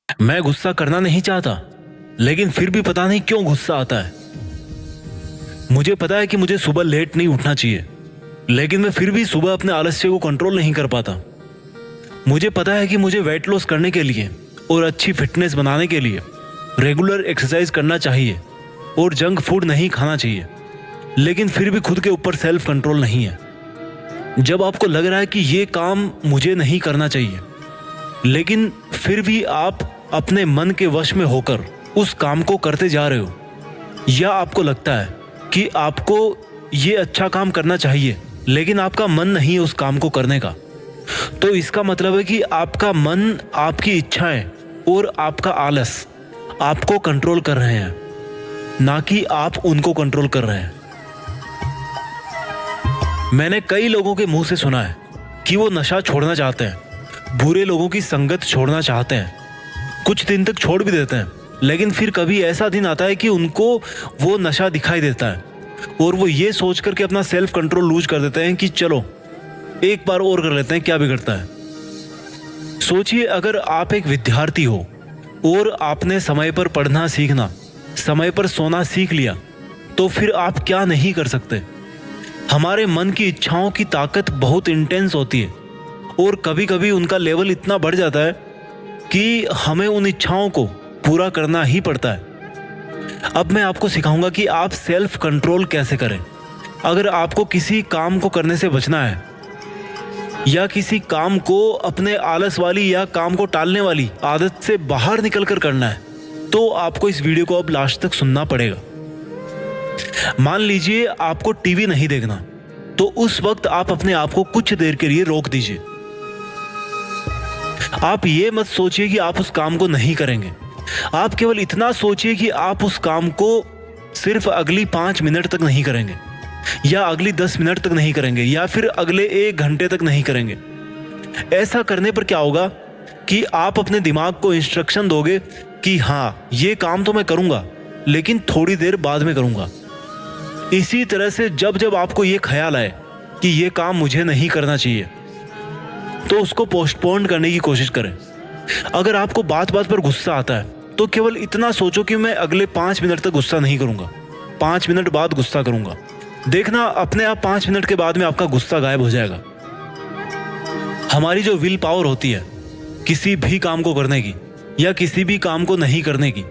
मैं गुस्सा करना नहीं चाहता, लेकिन फिर भी पता नहीं क्यों गुस्सा आता है। मुझे पता है कि मुझे सुबह लेट नहीं उठना चाहिए, लेकिन मैं फिर भी सुबह अपने आलस्य को कंट्रोल नहीं कर पाता। मुझे पता है कि मुझे वेट लॉस करने के लिए और अच्छी फिटनेस बनाने के लिए रेगुलर एक्सरसाइज करना चाहिए और जंक फूड नहीं खाना चाहिए, लेकिन फिर भी खुद के ऊपर सेल्फ कंट्रोल नहीं है। जब आपको लग रहा है कि ये काम मुझे नहीं करना चाहिए, लेकिन फिर भी आप अपने मन के वश में होकर उस काम को करते जा रहे हो, या आपको लगता है कि आपको ये अच्छा काम करना चाहिए लेकिन आपका मन नहीं है उस काम को करने का, तो इसका मतलब है कि आपका मन, आपकी इच्छाएं और आपका आलस आपको कंट्रोल कर रहे हैं, ना कि आप उनको कंट्रोल कर रहे हैं। मैंने कई लोगों के मुंह से सुना है कि वो नशा छोड़ना चाहते हैं, बुरे लोगों की संगत छोड़ना चाहते हैं, कुछ दिन तक छोड़ भी देते हैं, लेकिन फिर कभी ऐसा दिन आता है कि उनको वो नशा दिखाई देता है और वो ये सोच करके अपना सेल्फ कंट्रोल लूज कर देते हैं कि चलो एक बार और कर लेते हैं, क्या बिगड़ता है। सोचिए, अगर आप एक विद्यार्थी हो और आपने समय पर पढ़ना सीखना, समय पर सोना सीख लिया, तो फिर आप क्या नहीं कर सकते। हमारे मन की इच्छाओं की ताकत बहुत इंटेंस होती है और कभी कभी उनका लेवल इतना बढ़ जाता है कि हमें उन इच्छाओं को पूरा करना ही पड़ता है। अब मैं आपको सिखाऊंगा कि आप सेल्फ कंट्रोल कैसे करें। अगर आपको किसी काम को करने से बचना है या किसी काम को अपने आलस वाली या काम को टालने वाली आदत से बाहर निकल कर करना है, तो आपको इस वीडियो को अब लास्ट तक सुनना पड़ेगा। मान लीजिए आपको टीवी नहीं देखना, तो उस वक्त आप अपने आप को कुछ देर के लिए रोक दीजिए। आप ये मत सोचिए कि आप उस काम को नहीं करेंगे, आप केवल इतना सोचिए कि आप उस काम को सिर्फ अगली 5 मिनट तक नहीं करेंगे, या अगली 10 मिनट तक नहीं करेंगे, या फिर अगले 1 घंटे तक नहीं करेंगे। ऐसा करने पर क्या होगा कि आप अपने दिमाग को इंस्ट्रक्शन दोगे कि हाँ, ये काम तो मैं करूंगा, लेकिन थोड़ी देर बाद में करूंगा। इसी तरह से जब जब आपको ये ख्याल आए कि ये काम मुझे नहीं करना चाहिए, तो उसको पोस्टपोन करने की कोशिश करें। अगर आपको बात बात पर गुस्सा आता है, तो केवल इतना सोचो कि मैं अगले 5 मिनट तक गुस्सा नहीं करूंगा, 5 मिनट बाद गुस्सा करूंगा। देखना, अपने आप 5 मिनट के बाद में आपका गुस्सा गायब हो जाएगा। हमारी जो विल पावर होती है किसी भी काम को करने की या किसी भी काम को नहीं करने की,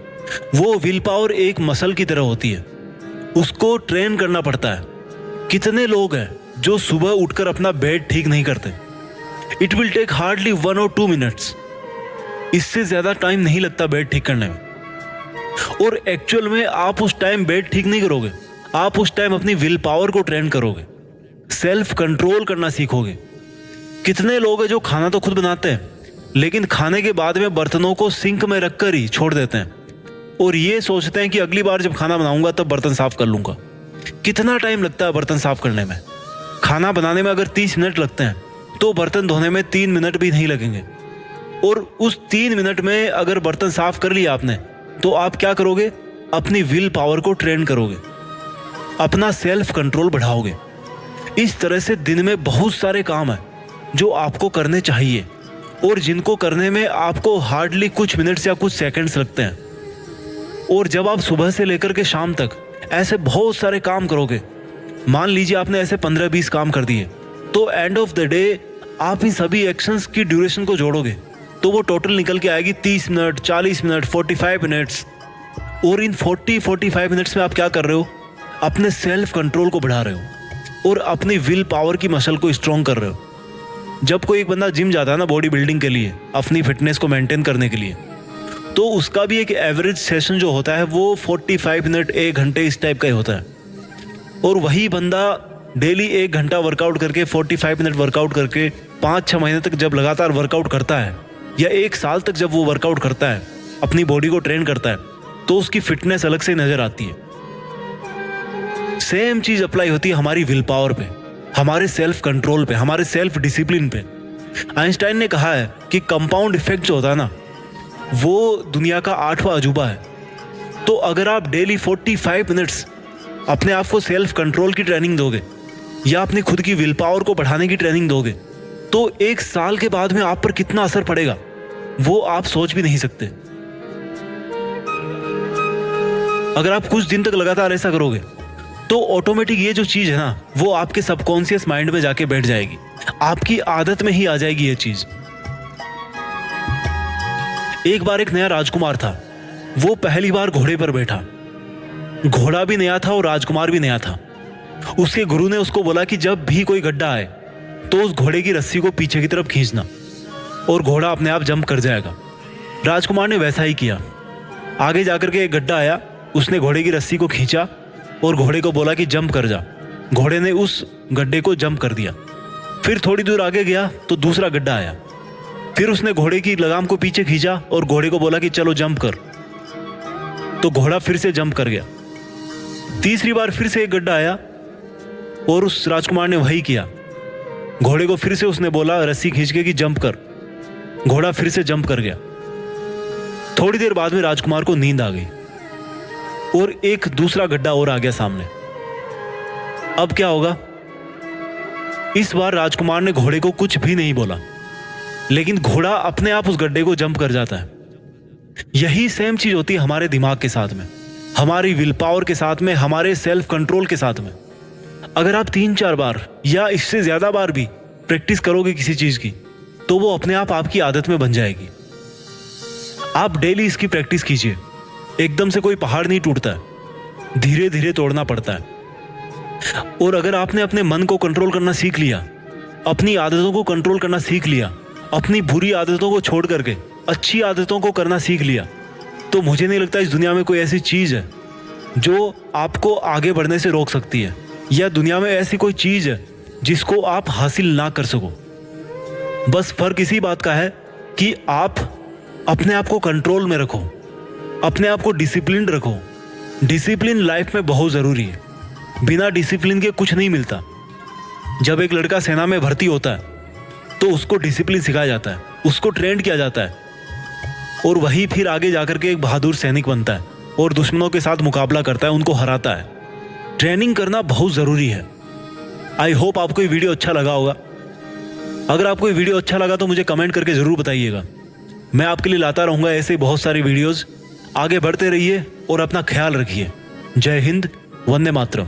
वो विल पावर एक मसल की तरह होती है, उसको ट्रेन करना पड़ता है। कितने लोग हैं जो सुबह उठकर अपना बेड ठीक नहीं करते। इट विल टेक हार्डली 1 और 2 मिनट्स, इससे ज्यादा टाइम नहीं लगता बेड ठीक करने में। और एक्चुअल में आप उस टाइम बेड ठीक नहीं करोगे, आप उस टाइम अपनी विल पावर को ट्रेन करोगे, सेल्फ कंट्रोल करना सीखोगे। कितने लोग हैं जो खाना तो खुद बनाते हैं, लेकिन खाने के बाद में बर्तनों को सिंक में रखकर ही छोड़ देते हैं और ये सोचते हैं कि अगली बार जब खाना बनाऊंगा तब बर्तन साफ कर लूंगा। कितना टाइम लगता है बर्तन साफ करने में? खाना बनाने में अगर 30 मिनट लगते हैं, तो बर्तन धोने में 3 मिनट भी नहीं लगेंगे। और उस 3 मिनट में अगर बर्तन साफ कर लिया आपने, तो आप क्या करोगे? अपनी विल पावर को ट्रेन करोगे, अपना सेल्फ कंट्रोल बढ़ाओगे। इस तरह से दिन में बहुत सारे काम हैं जो आपको करने चाहिए और जिनको करने में आपको हार्डली कुछ मिनट्स या कुछ सेकंड्स लगते हैं। और जब आप सुबह से लेकर के शाम तक ऐसे बहुत सारे काम करोगे, मान लीजिए आपने ऐसे 15-20 काम कर दिए, तो एंड ऑफ द डे आप इन सभी एक्शंस की ड्यूरेशन को जोड़ोगे तो वो टोटल निकल के आएगी 30 मिनट, 40 मिनट, 45 मिनट्स। और इन 40-45 मिनट्स में आप क्या कर रहे हो? अपने सेल्फ कंट्रोल को बढ़ा रहे हो और अपनी विल पावर की मसल को स्ट्रॉन्ग कर रहे हो। जब कोई एक बंदा जिम जाता है ना, बॉडी बिल्डिंग के लिए, अपनी फिटनेस को मेंटेन करने के लिए, तो उसका भी एक एवरेज सेशन जो होता है वो 45 मिनट, 1 घंटे इस टाइप का ही होता है। और वही बंदा डेली 1 घंटा वर्कआउट करके, 45 मिनट वर्कआउट करके 5-6 महीने तक जब लगातार वर्कआउट करता है, या 1 साल तक जब वो वर्कआउट करता है, अपनी बॉडी को ट्रेन करता है, तो उसकी फिटनेस अलग से नजर आती है। सेम चीज अप्लाई होती है हमारी विल पावर पे, हमारे सेल्फ कंट्रोल पे, हमारे सेल्फ डिसिप्लिन पे। आइंस्टाइन ने कहा है कि कंपाउंड इफेक्ट जो होता है ना, वो दुनिया का 8वां अजूबा है। तो अगर आप डेली 45 मिनट्स अपने आप को सेल्फ कंट्रोल की ट्रेनिंग दोगे या अपनी खुद की विल पावर को बढ़ाने की ट्रेनिंग दोगे, तो 1 साल के बाद में आप पर कितना असर पड़ेगा वो आप सोच भी नहीं सकते। अगर आप कुछ दिन तक लगातार ऐसा करोगे तो ऑटोमेटिक ये जो चीज है ना, वो आपके सबकॉन्शियस माइंड में जाके बैठ जाएगी, आपकी आदत में ही आ जाएगी ये चीज। एक बार एक नया राजकुमार था, वो पहली बार घोड़े पर बैठा। घोड़ा भी नया था और राजकुमार भी नया था। उसके गुरु ने उसको बोला कि जब भी कोई गड्ढा आए तो उस घोड़े की रस्सी को पीछे की तरफ खींचना और घोड़ा अपने आप जंप कर जाएगा। राजकुमार ने वैसा ही किया। आगे जाकर के एक गड्ढा आया, उसने घोड़े की रस्सी को खींचा और घोड़े को बोला कि जंप कर जा। घोड़े ने उस गड्ढे को जंप कर दिया। फिर थोड़ी दूर आगे गया तो दूसरा गड्ढा आया। फिर उसने घोड़े की लगाम को पीछे खींचा और घोड़े को बोला कि चलो जंप कर, तो घोड़ा फिर से जंप कर गया। तीसरी बार फिर से एक गड्ढा आया और उस राजकुमार ने वही किया। घोड़े को फिर से उसने बोला रस्सी खींच के कि जंप कर, घोड़ा फिर से जंप कर गया। थोड़ी देर बाद में राजकुमार को नींद आ गई और एक दूसरा गड्ढा और आ गया सामने। अब क्या होगा? इस बार राजकुमार ने घोड़े को कुछ भी नहीं बोला, लेकिन घोड़ा अपने आप उस गड्ढे को जंप कर जाता है। यही सेम चीज होती है हमारे दिमाग के साथ में, हमारी विल पावर के साथ में, हमारे सेल्फ कंट्रोल के साथ में। अगर आप 3-4 बार या इससे ज्यादा बार भी प्रैक्टिस करोगे किसी चीज की, तो वो अपने आप आपकी आदत में बन जाएगी। आप डेली इसकी प्रैक्टिस कीजिए। एकदम से कोई पहाड़ नहीं टूटता है, धीरे धीरे तोड़ना पड़ता है। और अगर आपने अपने मन को कंट्रोल करना सीख लिया, अपनी आदतों को कंट्रोल करना सीख लिया, अपनी बुरी आदतों को छोड़ करके अच्छी आदतों को करना सीख लिया, तो मुझे नहीं लगता इस दुनिया में कोई ऐसी चीज है जो आपको आगे बढ़ने से रोक सकती है, या दुनिया में ऐसी कोई चीज है जिसको आप हासिल ना कर सको। बस फर्क इसी बात का है कि आप अपने आप को कंट्रोल में रखो, अपने आप को डिसिप्लिन रखो। डिसिप्लिन लाइफ में बहुत जरूरी है। बिना डिसिप्लिन के कुछ नहीं मिलता। जब एक लड़का सेना में भर्ती होता है तो उसको डिसिप्लिन सिखाया जाता है, उसको ट्रेंड किया जाता है, और वही फिर आगे जाकर के एक बहादुर सैनिक बनता है और दुश्मनों के साथ मुकाबला करता है, उनको हराता है। ट्रेनिंग करना बहुत जरूरी है। आई होप आपको ये वीडियो अच्छा लगा होगा। अगर आपको ये वीडियो अच्छा लगा तो मुझे कमेंट करके जरूर बताइएगा। मैं आपके लिए लाता रहूंगा ऐसे बहुत सारी वीडियोस। आगे बढ़ते रहिए और अपना ख्याल रखिए। जय हिंद, वंदे मातरम।